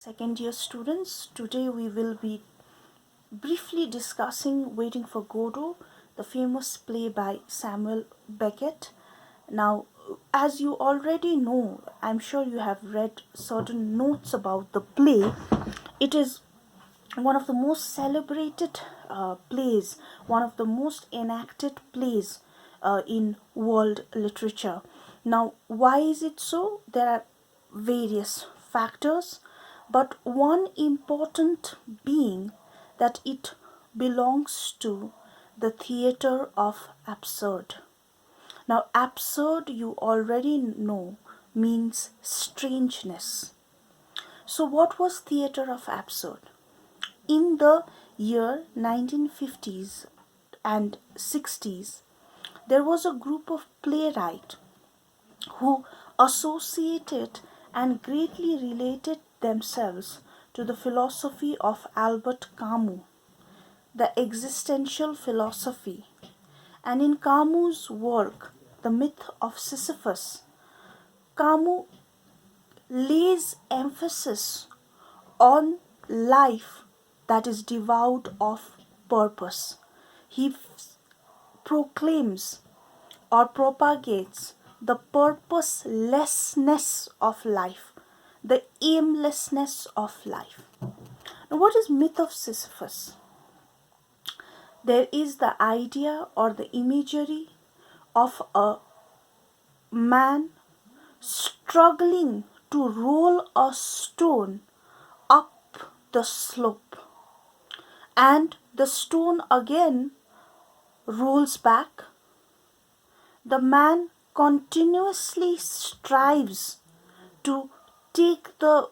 second year students. Today we will be briefly discussing Waiting for Godot, the famous play by Samuel Beckett. Now, as you already know, I'm sure you have read certain notes about the play. It is one of the most celebrated plays, one of the most enacted plays in world literature. Now, why is it so? There are various factors, but one important being that it belongs to the theater of absurd. Now, absurd, you already know, means strangeness. So, what was theater of absurd? In the year 1950s and 60s, there was a group of playwrights who associated and greatly related themselves to the philosophy of Albert Camus, the existential philosophy. And in Camus' work, The Myth of Sisyphus, Camus lays emphasis on life that is devoid of purpose. He proclaims or propagates the purposelessness of life, the aimlessness of life. Now, what is myth of Sisyphus? There is the idea or the imagery of a man struggling to roll a stone up the slope, and the stone again rolls back. The man continuously strives to take the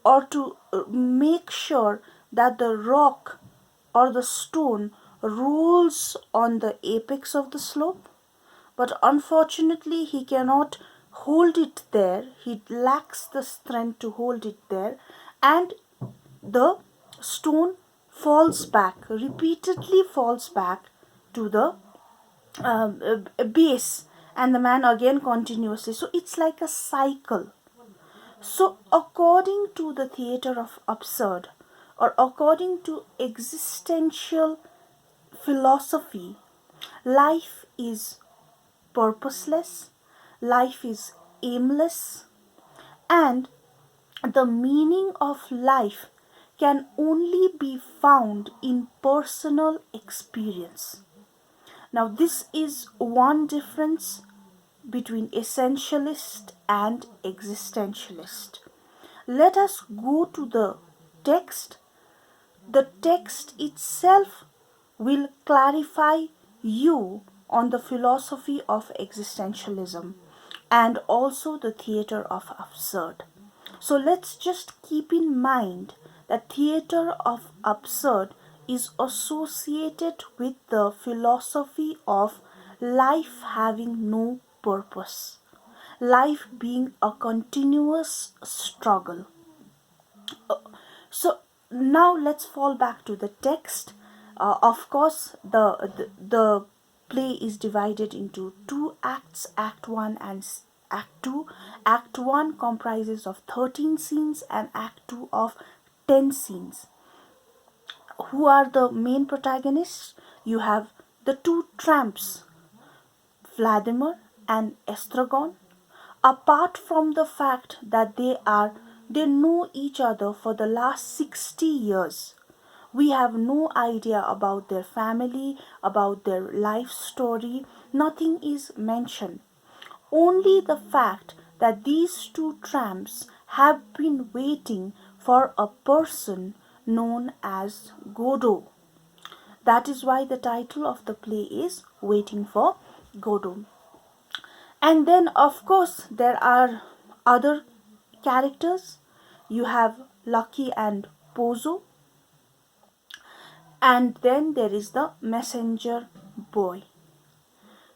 or to make sure that the rock or the stone rolls on the apex of the slope, but unfortunately he cannot hold it there. He lacks the strength to hold it there, and the stone falls back, repeatedly falls back to the base, and the man again continuously. So it's like a cycle. So according to the theater of absurd, or according to existential philosophy, life is purposeless, life is aimless, and the meaning of life can only be found in personal experience. Now, this is one difference between essentialist and existentialist. Let us go to the text. The text itself will clarify you on the philosophy of existentialism and also the theater of absurd. So let's just keep in mind that theater of absurd is associated with the philosophy of life having no purpose, life being a continuous struggle. So now let's fall back to the text. Of course, the play is divided into two acts, Act 1 and Act 2. Act 1 comprises of 13 scenes and Act 2 of 10 scenes. Who are the main protagonists? You have the two tramps, Vladimir and Estragon. Apart from the fact that they know each other for the last 60 years, we have no idea about their family, about their life story. Nothing is mentioned. Only the fact that these two tramps have been waiting for a person known as Godot. That is why the title of the play is Waiting for Godot. And then, of course, there are other characters. You have Lucky and Pozo. And then there is the messenger boy.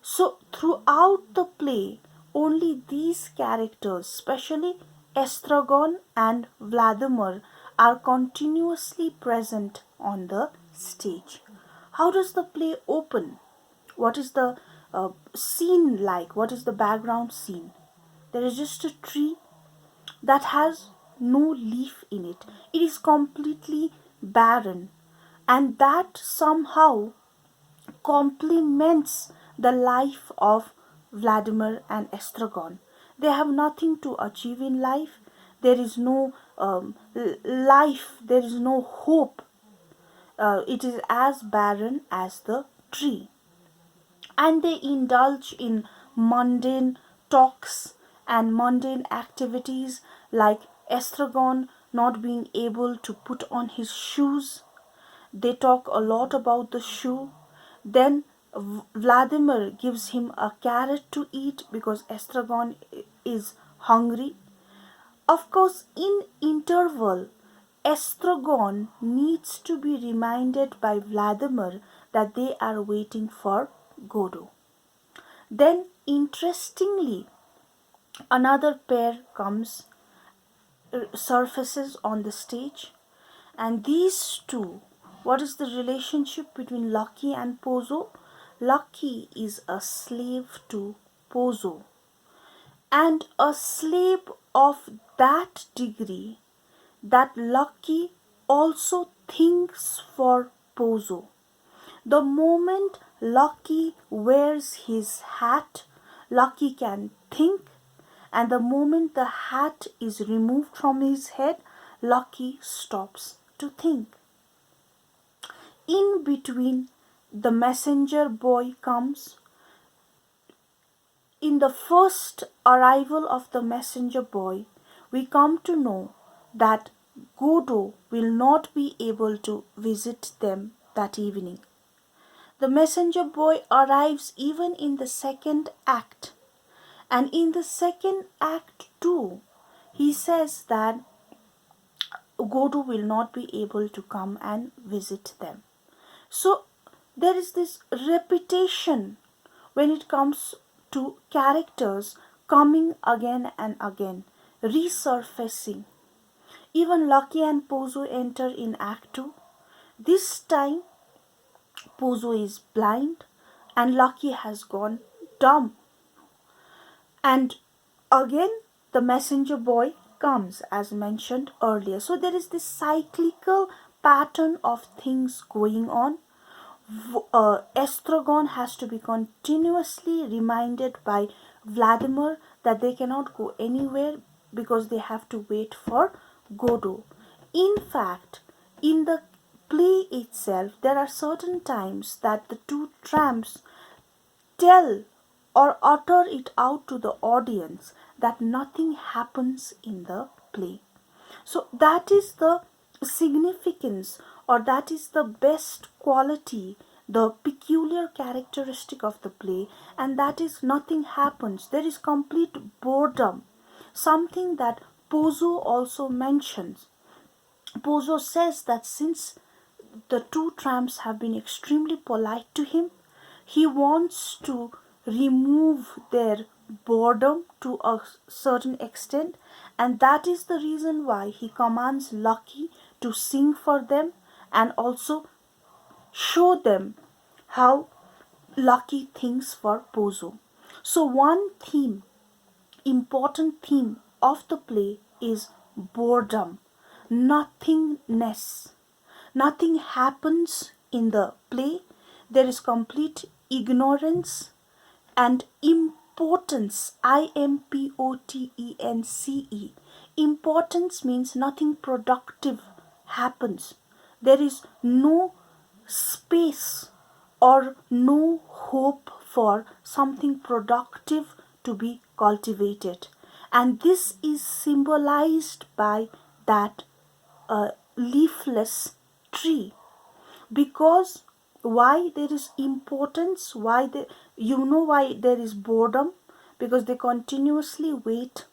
So throughout the play, only these characters, especially Estragon and Vladimir, are continuously present on the stage. How does the play open? What is the scene like? What is the background scene? There is just a tree that has no leaf in it. is completely barren, and that somehow complements the life of Vladimir and Estragon. They have nothing to achieve in life. There is no life, there is no hope. It is as barren as the tree. And they indulge in mundane talks and mundane activities, like Estragon not being able to put on his shoes. They talk a lot about the shoe. Then Vladimir gives him a carrot to eat because Estragon is hungry. Of course, in interval, Estragon needs to be reminded by Vladimir that they are waiting for Godot. Then, interestingly, another pair surfaces on the stage, and these two, what is the relationship between Lucky and Pozo? Lucky is a slave to Pozo, and a slave of that degree that Lucky also thinks for Pozo. The moment Lucky wears his hat, Lucky can think, and the moment the hat is removed from his head, Lucky stops to think. In between, the messenger boy comes. In the first arrival of the messenger boy, we come to know that Godot will not be able to visit them that evening. The messenger boy arrives even in the second act. And in the second act too, he says that Godot will not be able to come and visit them. So there is this repetition when it comes to characters coming again and again, resurfacing. Even Lucky and Pozo enter in Act 2. This time, Pozo is blind and Lucky has gone dumb. And again, the messenger boy comes, as mentioned earlier. So there is this cyclical pattern of things going on. Estragon has to be continuously reminded by Vladimir that they cannot go anywhere because they have to wait for Godot. In fact, in the play itself, there are certain times that the two tramps tell or utter it out to the audience that nothing happens in the play. So that is the significance, or that is the best quality, the peculiar characteristic of the play, and that is nothing happens. There is complete boredom, something that Pozo also mentions. Pozo says that since the two tramps have been extremely polite to him, he wants to remove their boredom to a certain extent, and that is the reason why he commands Lucky to sing for them and also show them how Lucky thinks for Pozo. So one theme, important theme of the play is boredom, nothingness. Nothing happens in the play. There is complete ignorance and impotence. Impotence. Importance means nothing productive happens. There is no space or no hope for something productive to be cultivated. And this is symbolized by that leafless tree. Because why there is importance, why why there is boredom, because they continuously wait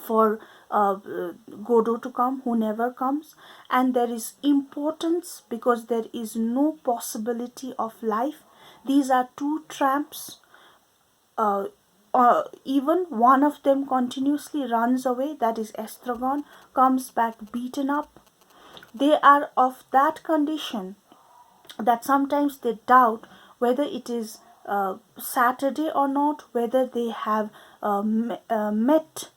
for Godot to come, who never comes. And there is importance because there is no possibility of life. These are two tramps. Even one of them continuously runs away, that is Estragon, comes back beaten up. They are of that condition that sometimes they doubt whether it is Saturday or not, whether they have met,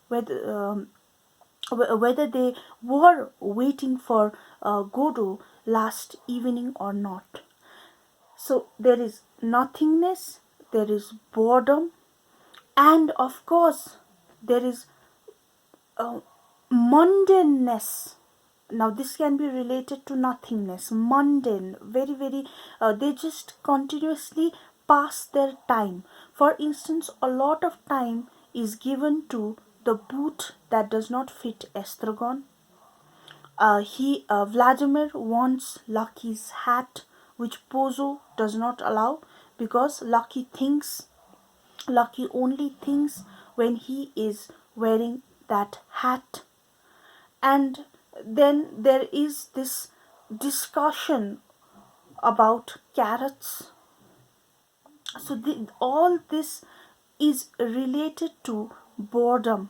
whether they were waiting for Godot last evening or not. So there is nothingness, there is boredom, and of course there is uh, mundaneness. Now this can be related to nothingness, mundane, very very they just continuously pass their time. For instance, a lot of time is given to the boot that does not fit estragon. He Vladimir wants Lucky's hat, which Pozo does not allow, because Lucky only thinks when he is wearing that hat. And then there is this discussion about carrots. So all this is related to boredom,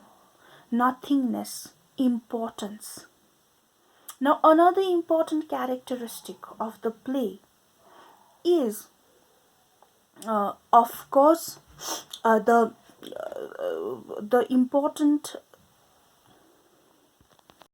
nothingness, importance. Now, another important characteristic of the play is, of course, the important